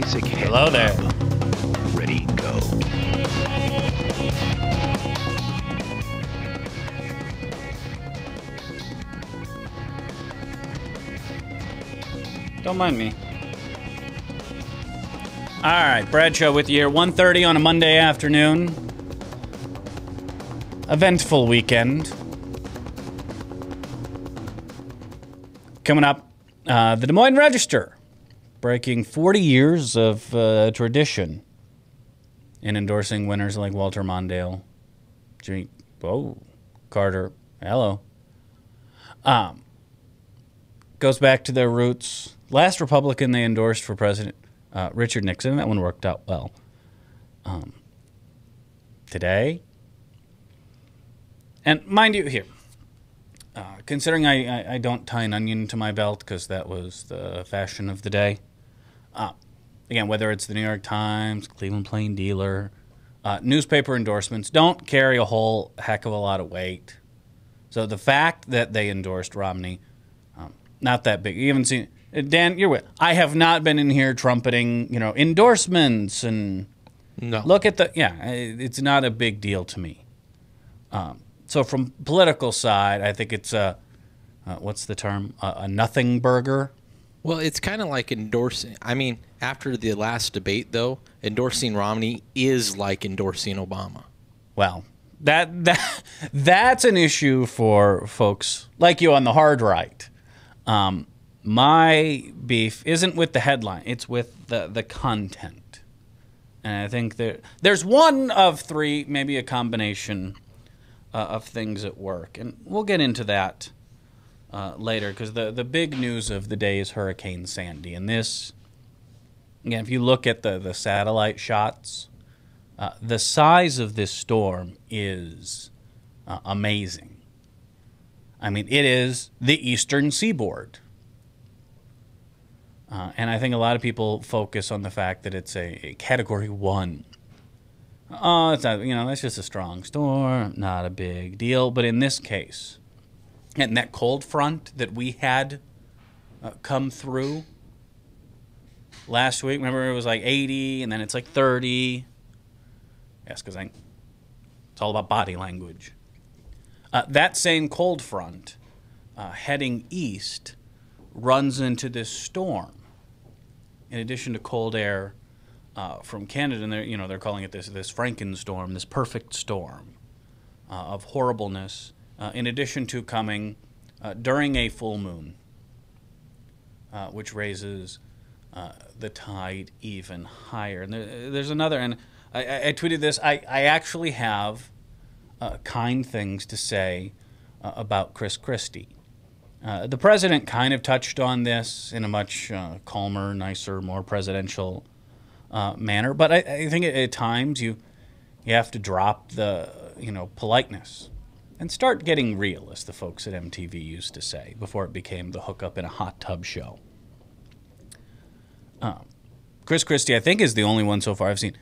Basic head. Hello there. Ready, go. Don't mind me. All right, Bradshaw with you here. 1:30 on a Monday afternoon. Eventful weekend. Coming up, the Des Moines Register breaking 40 years of tradition in endorsing winners like Walter Mondale, Jimmy, Carter, hello. Goes back to their roots. Last Republican they endorsed for president, Richard Nixon. That one worked out well. Today, and mind you, here, considering I don't tie an onion to my belt because that was the fashion of the day. Again, whether it's the New York Times, Cleveland Plain Dealer, newspaper endorsements don't carry a whole heck of a lot of weight. So the fact that they endorsed Romney, not that big. You haven't seen Dan. You're with. I have not been in here trumpeting, endorsements and no. Look at the It's not a big deal to me. So from political side, I think it's what's the term? A nothing burger. Well, it's kind of like endorsing. I mean, after the last debate, though, endorsing Romney is like endorsing Obama. Well, that's an issue for folks like you on the hard right. My beef isn't with the headline; it's with the content. And I think there's one of three, maybe a combination of things at work, and we'll get into that later because the big news of the day is Hurricane Sandy, and this, again, if you look at the satellite shots, the size of this storm is amazing. I mean, it is the eastern seaboard. And I think a lot of people focus on the fact that it's a Category 1. Oh, it's not, that's just a strong storm, not a big deal. But in this case, and that cold front that we had come through last week, remember it was like 80 and then it's like 30. Yes, because it's all about body language. That same cold front heading east runs into this storm. In addition to cold air from Canada, and they're calling it this Frankenstorm, this perfect storm of horribleness. In addition to coming during a full moon, which raises the tide even higher. And there's another, and I tweeted this. I actually have kind things to say about Chris Christie. The president kind of touched on this in a much calmer, nicer, more presidential manner. But I think at times you have to drop the politeness and start getting real, as the folks at MTV used to say before it became the hookup in a hot tub show. Chris Christie, I think, is the only one so far I've seen.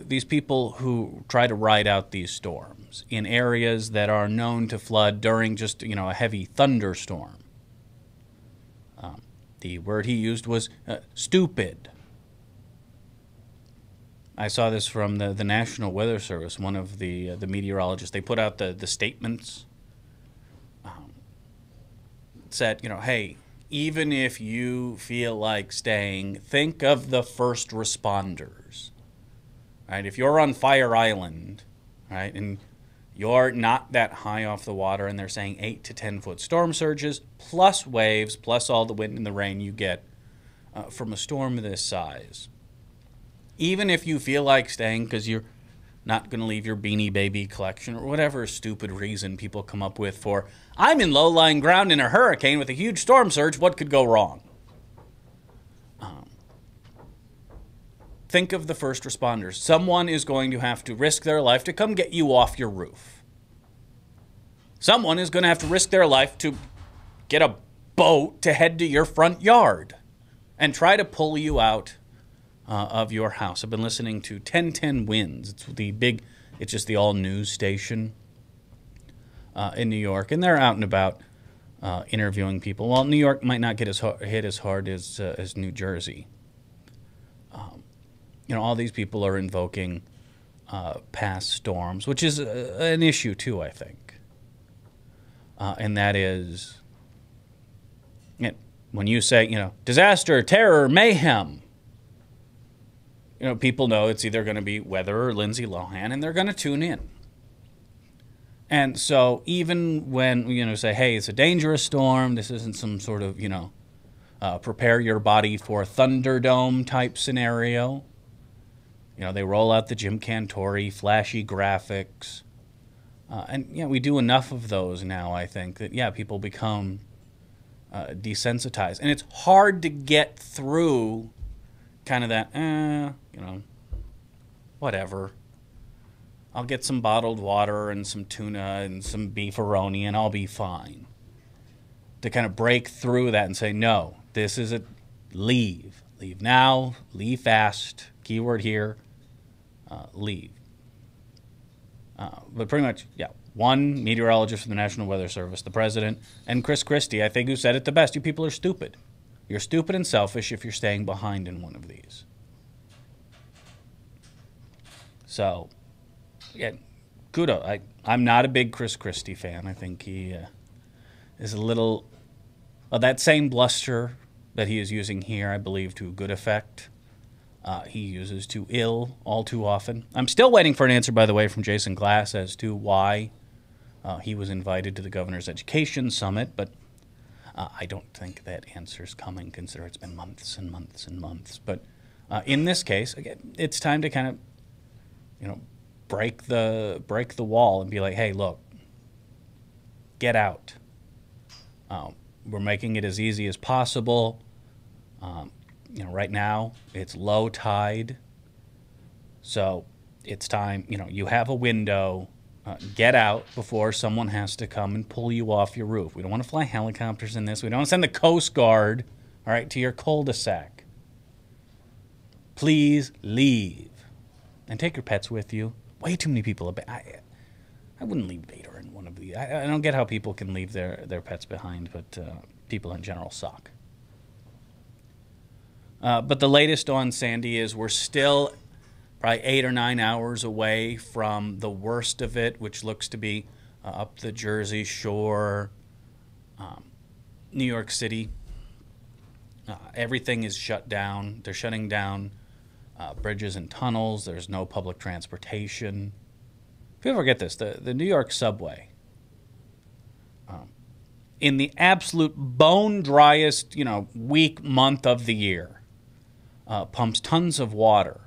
These people who try to ride out these storms in areas that are known to flood during just a heavy thunderstorm. The word he used was stupid. I saw this from the National Weather Service, one of the meteorologists. They put out the statements. Said, hey, even if you feel like staying, think of the first responders. Right? If you're on Fire Island, right, and you're not that high off the water, and they're saying 8 to 10 foot storm surges, plus waves, plus all the wind and the rain you get from a storm this size. Even if you feel like staying because you're not going to leave your Beanie Baby collection or whatever stupid reason people come up with for, I'm in low-lying ground in a hurricane with a huge storm surge, what could go wrong? Think of the first responders. Someone is going to have to risk their life to come get you off your roof. Someone is going to have to risk their life to get a boat to head to your front yard and try to pull you out of your house. I've been listening to 1010 Winds. It's just the all-news station in New York, and they're out and about interviewing people. Well, New York might not get hit as hard as New Jersey. all these people are invoking past storms, which is an issue too, I think. And that is, when you say, disaster, terror, mayhem, people know it's either going to be weather or Lindsay Lohan, and they're going to tune in. And so even when, say, hey, it's a dangerous storm, this isn't some sort of, prepare your body for Thunderdome type scenario. They roll out the Jim Cantori flashy graphics. And we do enough of those now, I think, that, people become desensitized. And it's hard to get through kind of that, whatever. I'll get some bottled water and some tuna and some beefaroni and I'll be fine. To kind of break through that and say, no, this is leave. Leave now, leave fast, keyword here, leave. But pretty much, one meteorologist from the National Weather Service, the president, and Chris Christie, I think, who said it the best. You people are stupid. You're stupid and selfish if you're staying behind in one of these. So, kudos. I'm not a big Chris Christie fan. I think he is a little of that same bluster that he is using here, I believe, to good effect. He uses to ill all too often. I'm still waiting for an answer, by the way, from Jason Glass as to why he was invited to the Governor's Education Summit, but I don't think that answer's coming, considering it's been months and months and months. But in this case, again, it's time to kind of, break the wall and be like, hey, look, get out. We're making it as easy as possible. Right now it's low tide, so it's time. You have a window. Get out before someone has to come and pull you off your roof. We don't want to fly helicopters in this. We don't want to send the Coast Guard, all right, to your cul-de-sac. Please leave. And take your pets with you. Way too many people. I wouldn't leave Vader in one of these. I don't get how people can leave their pets behind, but people in general suck. But the latest on Sandy is we're still probably 8 or 9 hours away from the worst of it, which looks to be up the Jersey Shore, New York City. Everything is shut down. They're shutting down bridges and tunnels. There's no public transportation. If you ever get this, the New York subway, in the absolute bone driest, week, month of the year, pumps tons of water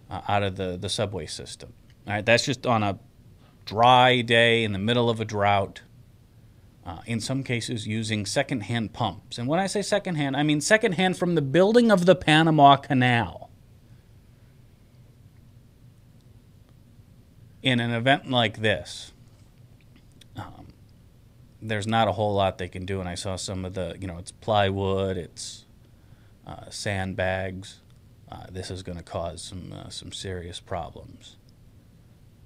out of the subway system. All right, that's just on a dry day in the middle of a drought. In some cases, using secondhand pumps. And when I say secondhand, I mean secondhand from the building of the Panama Canal. In an event like this, there's not a whole lot they can do. And I saw some of the, it's plywood, it's sandbags. This is going to cause some serious problems.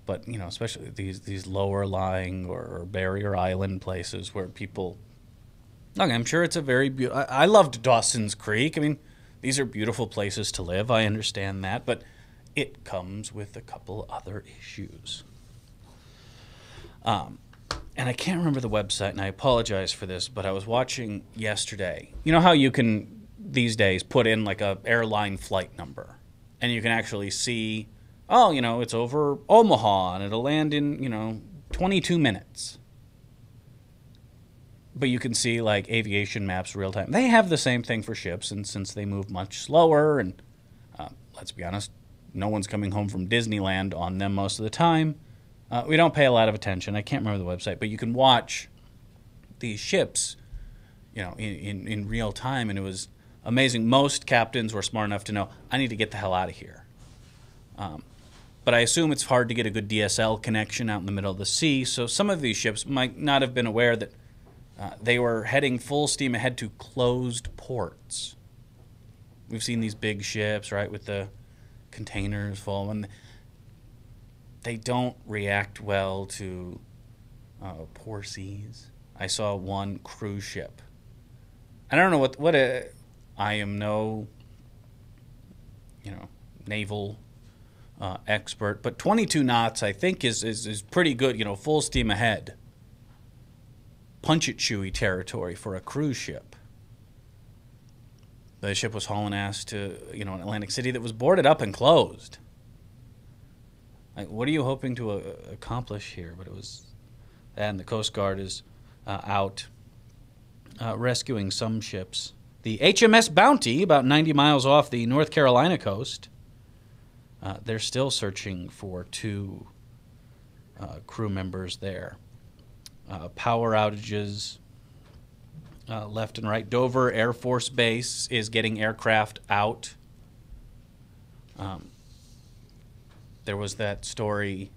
But, especially these lower lying or barrier island places where people, look, I'm sure it's a very beautiful, I loved Dawson's Creek. I mean, these are beautiful places to live. I understand that, but it comes with a couple other issues. And I can't remember the website, and I apologize for this, but I was watching yesterday. You know how you can, these days, put in like a airline flight number, and you can actually see, oh, it's over Omaha, and it'll land in, 22 minutes. But you can see, like, aviation maps real time. They have the same thing for ships, and since they move much slower, and let's be honest, no one's coming home from Disneyland on them most of the time, we don't pay a lot of attention. I can't remember the website, but you can watch these ships, in real time, and it was amazing. Most captains were smart enough to know, I need to get the hell out of here. But I assume it's hard to get a good DSL connection out in the middle of the sea, so some of these ships might not have been aware that they were heading full steam ahead to closed ports. We've seen these big ships, right, with the containers full, and they don't react well to poor seas. I saw one cruise ship. I don't know what I am no naval expert, but 22 knots, I think, is pretty good, full steam ahead. Punch-it-chewy territory for a cruise ship. The ship was hauling ass to, an Atlantic City that was boarded up and closed. Like, what are you hoping to accomplish here? But it was, and the Coast Guard is out rescuing some ships. The HMS Bounty, about 90 miles off the North Carolina coast, they're still searching for 2 crew members there. Power outages left and right. Dover Air Force Base is getting aircraft out. There was that story.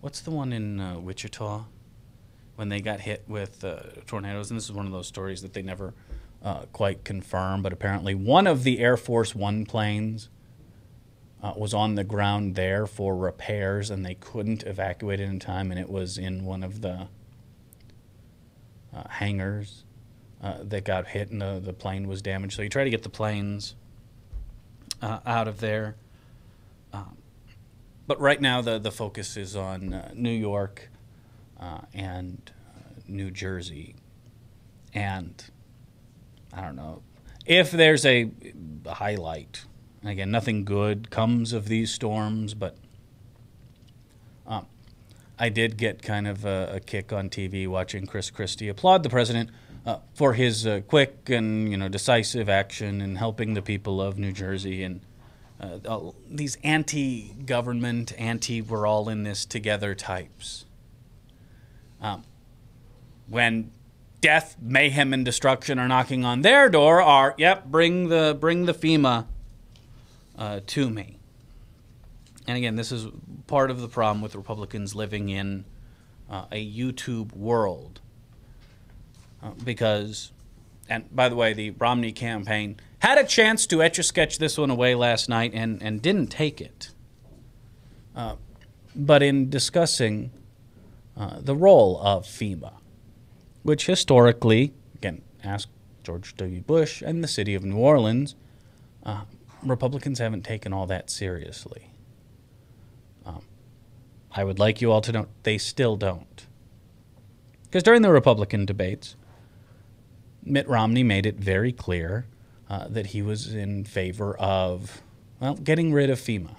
What's the one in Wichita? When they got hit with tornadoes. And this is one of those stories that they never quite confirmed. But apparently one of the Air Force One planes was on the ground there for repairs. And they couldn't evacuate it in time. And it was in one of the hangars that got hit. And the plane was damaged. So you try to get the planes out of there. But right now the focus is on New York and New Jersey. And I don't know if there's a highlight. Again, nothing good comes of these storms, but I did get kind of a kick on TV watching Chris Christie applaud the president for his quick and decisive action in helping the people of New Jersey and these anti-government, we're all in this together types. When death, mayhem, and destruction are knocking on their door, bring the FEMA to me. And again, this is part of the problem with Republicans living in a YouTube world, because, and by the way, the Romney campaign had a chance to etch-a-sketch this one away last night and didn't take it. But in discussing the role of FEMA, which historically, again, ask George W. Bush and the city of New Orleans, Republicans haven't taken all that seriously. I would like you all to know they still don't. Because during the Republican debates, Mitt Romney made it very clear that he was in favor of, getting rid of FEMA.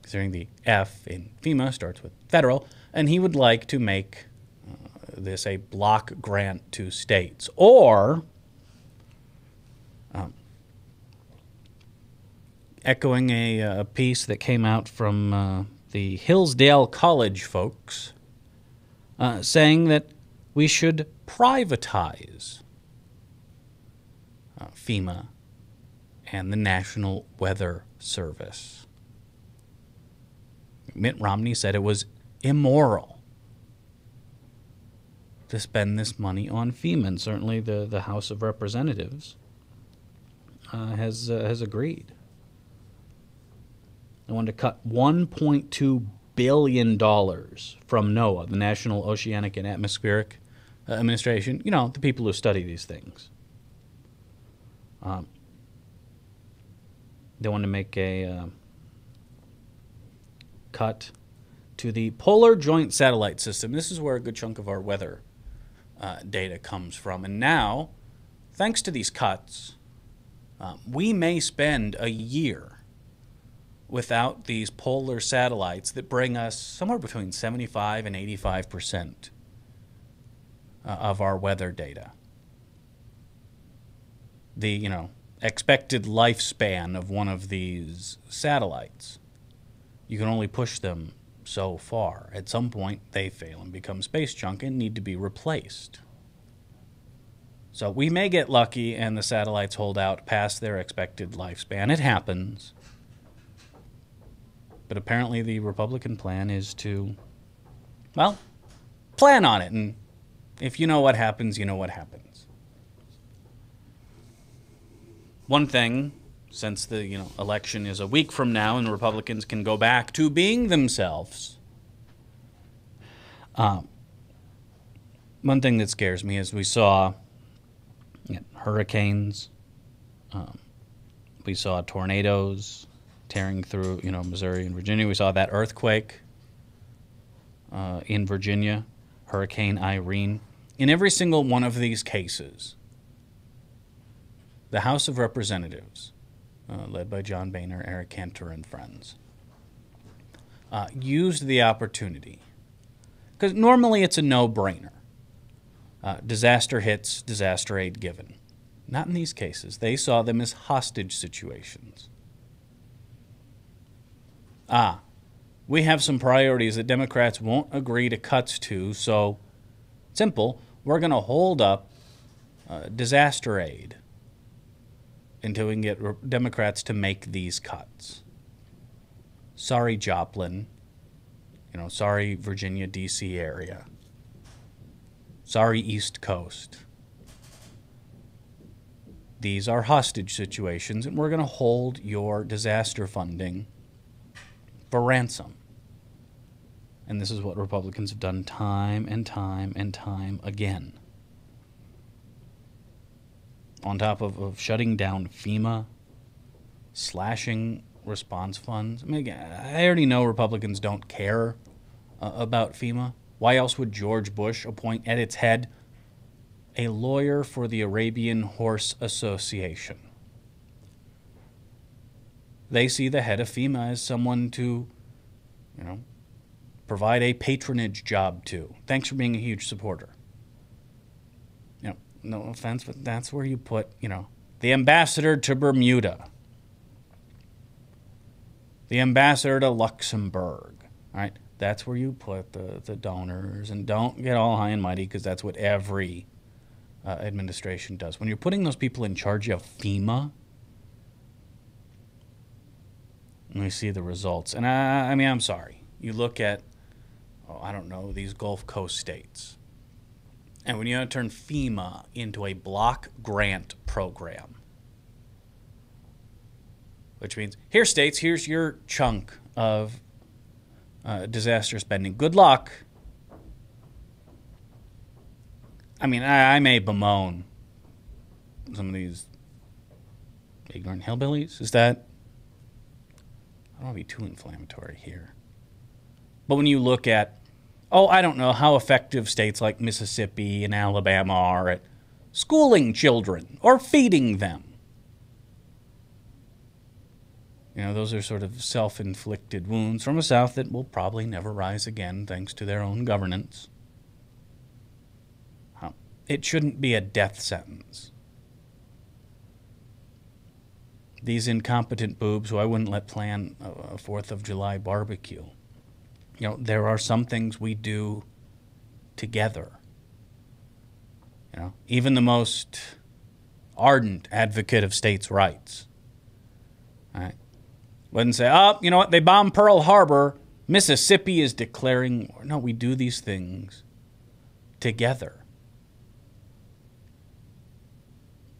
Considering the F in FEMA starts with federal, and he would like to make this a block grant to states, or echoing a piece that came out from the Hillsdale College folks saying that we should privatize FEMA and the National Weather Service. Mitt Romney said it was immoral to spend this money on FEMA, and certainly the House of Representatives has agreed. They wanted to cut $1.2 billion from NOAA, the National Oceanic and Atmospheric Administration, the people who study these things. They want to make a cut to the Polar Joint Satellite System. This is where a good chunk of our weather data comes from. And now, thanks to these cuts, we may spend a year without these polar satellites that bring us somewhere between 75 and 85% of our weather data. The, expected lifespan of one of these satellites, you can only push them so far. At some point, they fail and become space junk and need to be replaced. So we may get lucky and the satellites hold out past their expected lifespan. It happens. But apparently the Republican plan is to, plan on it. And if you know what happens, you know what happens. One thing, since the election is a week from now and Republicans can go back to being themselves, one thing that scares me is we saw hurricanes, We saw tornadoes tearing through, Missouri and Virginia. We saw that earthquake in Virginia, Hurricane Irene. In every single one of these cases, the House of Representatives, led by John Boehner, Eric Cantor, and friends, used the opportunity, because normally it's a no-brainer. Disaster hits, disaster aid given. Not in these cases. They saw them as hostage situations. We have some priorities that Democrats won't agree to cuts to, so simple, we're going to hold up disaster aid until we can get Democrats to make these cuts. Sorry, Joplin. Sorry, Virginia, D.C. area. Sorry, East Coast. These are hostage situations, and we're going to hold your disaster funding for ransom. And this is what Republicans have done time and time and time again. On top of shutting down FEMA, slashing response funds. I mean, I already know Republicans don't care about FEMA. Why else would George Bush appoint at its head a lawyer for the Arabian Horse Association? They see the head of FEMA as someone to, provide a patronage job to. Thanks for being a huge supporter. No offense, but that's where you put, the ambassador to Bermuda, the ambassador to Luxembourg, all right? That's where you put the donors, and don't get all high and mighty, because that's what every administration does. When you're putting those people in charge of FEMA, and we see the results. And I'm sorry. You look at, these Gulf Coast states. And when you want to turn FEMA into a block grant program, which means, here, states, here's your chunk of disaster spending. Good luck. I mean, I may bemoan some of these ignorant hillbillies. Is that? I don't want to be too inflammatory here. But when you look at, how effective states like Mississippi and Alabama are at schooling children or feeding them. Those are sort of self-inflicted wounds from a South that will probably never rise again thanks to their own governance. It shouldn't be a death sentence. These incompetent boobs who I wouldn't let plan a 4th of July barbecue. There are some things we do together. Even the most ardent advocate of states' rights. All right. Wouldn't say, they bombed Pearl Harbor. Mississippi is declaring. No, we do these things together.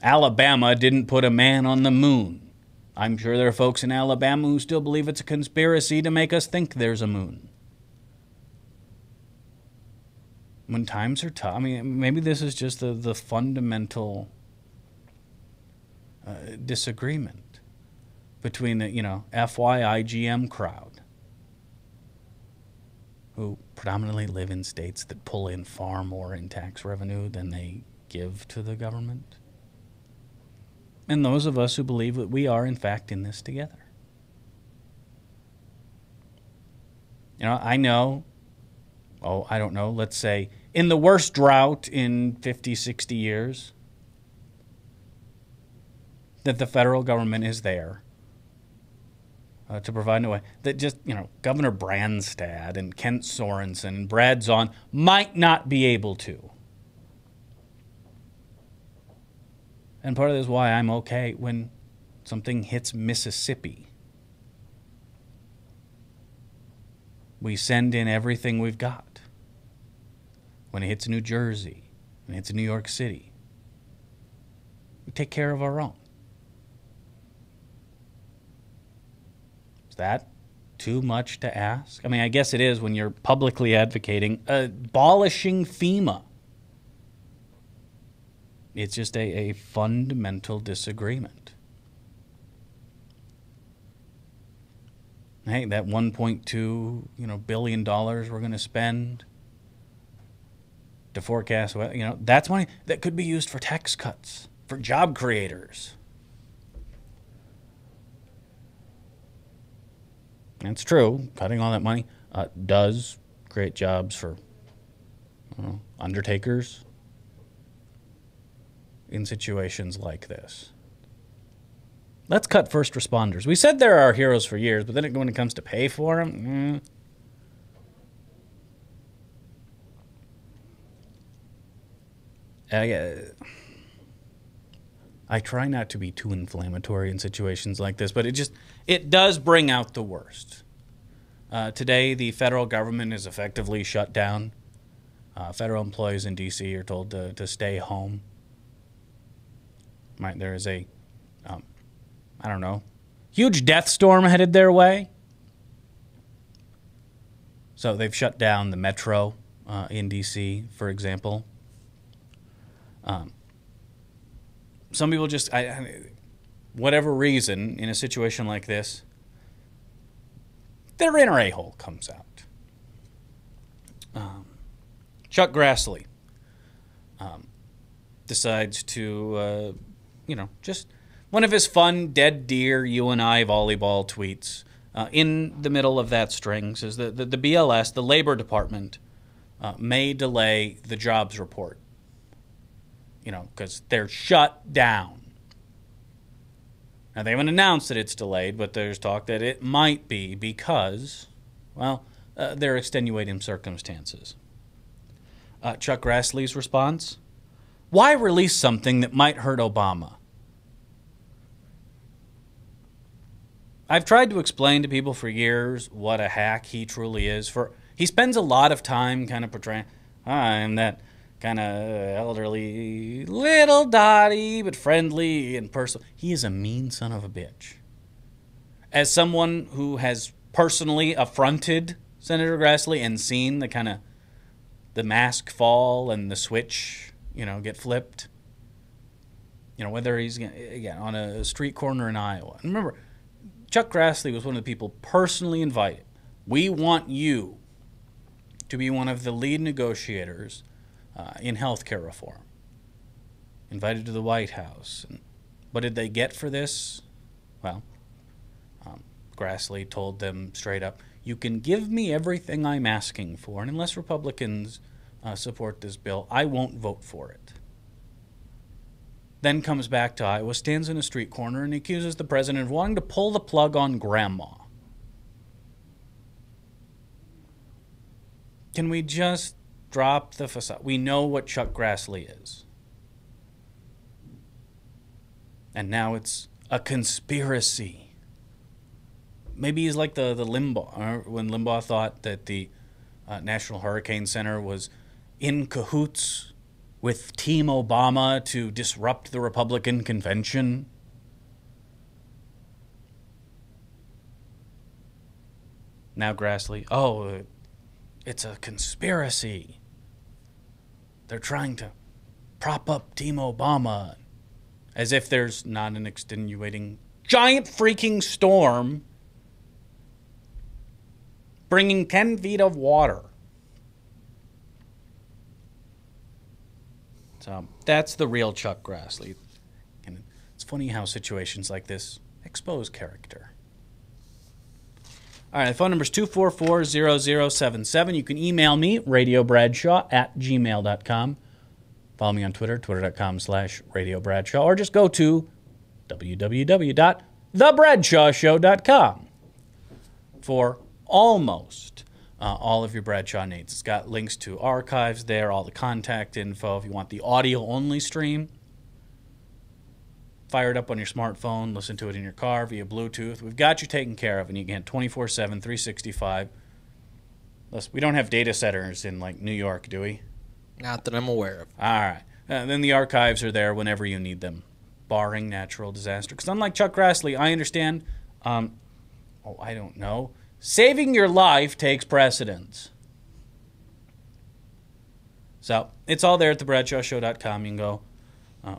Alabama didn't put a man on the moon. I'm sure there are folks in Alabama who still believe it's a conspiracy to make us think there's a moon. When times are tough, maybe this is just the fundamental disagreement between the, FYI GM crowd, who predominantly live in states that pull in far more in tax revenue than they give to the government, and those of us who believe that we are, in fact, in this together. I know, let's say, in the worst drought in 50, 60 years, that the federal government is there to provide a way that just, Governor Branstad and Kent Sorensen and Brad Zahn might not be able to. And part of this is why I'm okay when something hits Mississippi. We send in everything we've got. When it hits New Jersey, when it hits New York City, we take care of our own. Is that too much to ask? I guess it is when you're publicly advocating abolishing FEMA. It's just a fundamental disagreement. Hey, that 1.2 billion dollars we're going to spend to forecast, that's money that could be used for tax cuts, for job creators. That's true. Cutting all that money does create jobs for undertakers in situations like this. Let's cut first responders. We said they're our heroes for years, but then when it comes to pay for them, I try not to be too inflammatory in situations like this, but it does bring out the worst. Today, the federal government is effectively shut down. Federal employees in D.C. are told to stay home. Right, there is a, huge death storm headed their way. So they've shut down the metro in D.C., for example. Some people just, whatever reason, in a situation like this, their inner a-hole comes out. Chuck Grassley decides to, just one of his fun dead deer you and I volleyball tweets in the middle of that string says that the BLS, the Labor Department, may delay the jobs report. Because they're shut down. Now, they haven't announced that it's delayed, but there's talk that it might be because, there are extenuating circumstances. Chuck Grassley's response: why release something that might hurt Obama? I've tried to explain to people for years what a hack he truly is. He spends a lot of time kind of portraying, I'm that kind of elderly, little dotty, but friendly and personal. He is a mean son of a bitch. As someone who has personally affronted Senator Grassley and seen the mask fall and the switch, get flipped, whether he's, again, on a street corner in Iowa. And remember, Chuck Grassley was one of the people personally invited. We want you to be one of the lead negotiators in healthcare reform. Invited to the White House. And what did they get for this? Well, Grassley told them straight up, you can give me everything I'm asking for, and unless Republicans support this bill, I won't vote for it. Then comes back to Iowa, stands in a street corner, and accuses the president of wanting to pull the plug on grandma. Can we just drop the facade? We know what Chuck Grassley is. And now it's a conspiracy. Maybe he's like the Limbaugh, when Limbaugh thought that the National Hurricane Center was in cahoots with Team Obama to disrupt the Republican convention. Now Grassley, it's a conspiracy. They're trying to prop up Team Obama. As if there's not an extenuating giant freaking storm bringing 10 feet of water. So that's the real Chuck Grassley. And it's funny how situations like this expose character. All right, the phone number is 244-0077. You can email me, radiobradshaw@gmail.com. Follow me on Twitter, twitter.com/radiobradshaw, or just go to www.thebradshawshow.com for almost all of your Bradshaw needs. It's got links to archives there, all the contact info. If you want the audio-only stream, fire it up on your smartphone, listen to it in your car via Bluetooth. We've got you taken care of, and you can 24/7, 365. Listen, we don't have data centers in, New York, do we? Not that I'm aware of. All right. Then the archives are there whenever you need them, barring natural disaster. Because unlike Chuck Grassley, I understand, I don't know, saving your life takes precedence. So it's all there at thebradshawshow.com. You can go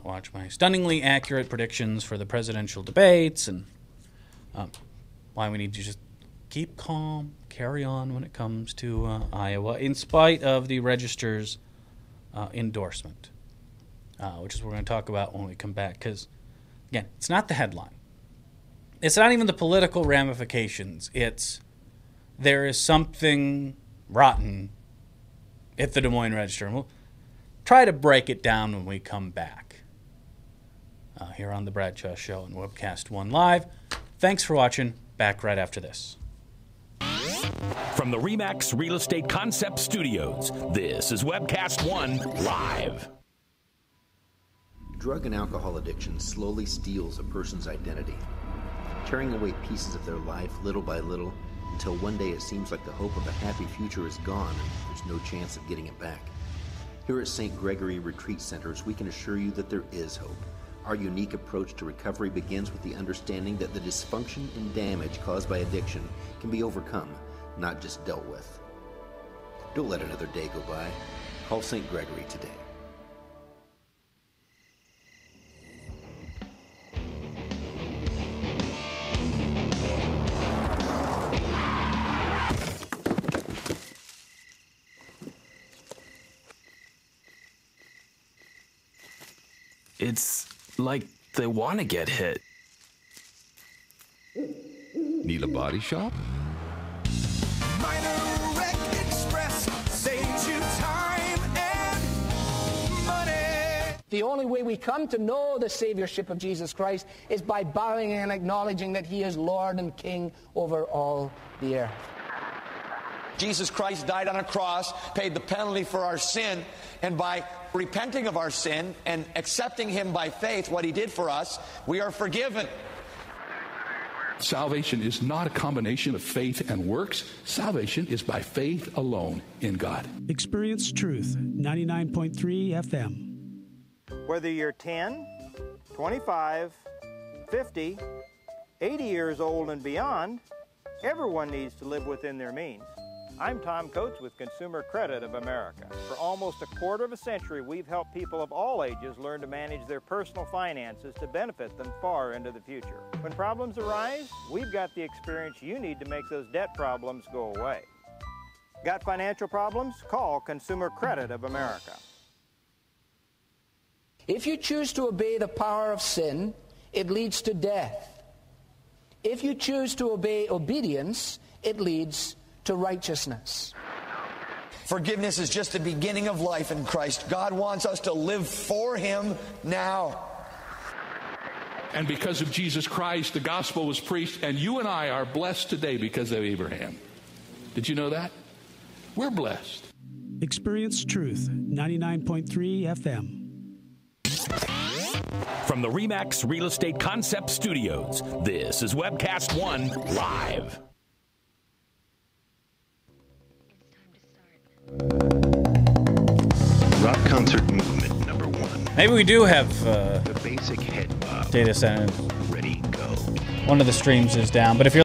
watch my stunningly accurate predictions for the presidential debates and why we need to just keep calm, carry on when it comes to Iowa, in spite of the Register's endorsement, which is what we're going to talk about when we come back. Because, again, it's not the headline. It's not even the political ramifications. It's there is something rotten at the Des Moines Register. And we'll try to break it down when we come back here on the Bradshaw Show and Webcast One Live. Thanks for watching. Back right after this. From the RE/MAX Real Estate Concept Studios, this is Webcast One Live. Drug and alcohol addiction slowly steals a person's identity, tearing away pieces of their life little by little until one day it seems like the hope of a happy future is gone and there's no chance of getting it back. Here at St. Gregory Retreat Centers, we can assure you that there is hope. Our unique approach to recovery begins with the understanding that the dysfunction and damage caused by addiction can be overcome, not just dealt with. Don't let another day go by. Call St. Gregory today. It's like they want to get hit. Need a body shop? Minor Wreck Express saves you time and money. The only way we come to know the Saviorship of Jesus Christ is by bowing and acknowledging that He is Lord and King over all the earth. Jesus Christ died on a cross, paid the penalty for our sin, and by repenting of our sin and accepting Him by faith, what He did for us, we are forgiven. Salvation is not a combination of faith and works. Salvation is by faith alone in God. Experience Truth, 99.3 FM. Whether you're 10, 25, 50, 80 years old and beyond, everyone needs to live within their means. I'm Tom Coates with Consumer Credit of America. For almost a quarter of a century, we've helped people of all ages learn to manage their personal finances to benefit them far into the future. When problems arise, we've got the experience you need to make those debt problems go away. Got financial problems? Call Consumer Credit of America. If you choose to obey the power of sin, it leads to death. If you choose to obey obedience, it leads to righteousness. Forgiveness is just the beginning of life in Christ. God wants us to live for Him now. And because of Jesus Christ, the gospel was preached, and you and I are blessed today because of Abraham. Did you know that? We're blessed. Experience Truth, 99.3 FM. From the RE/MAX Real Estate Concept Studios, this is Webcast One Live. Rock concert movement number one. Maybe we do have The basic head bob. data center. Ready, go. One of the streams is down, but if you're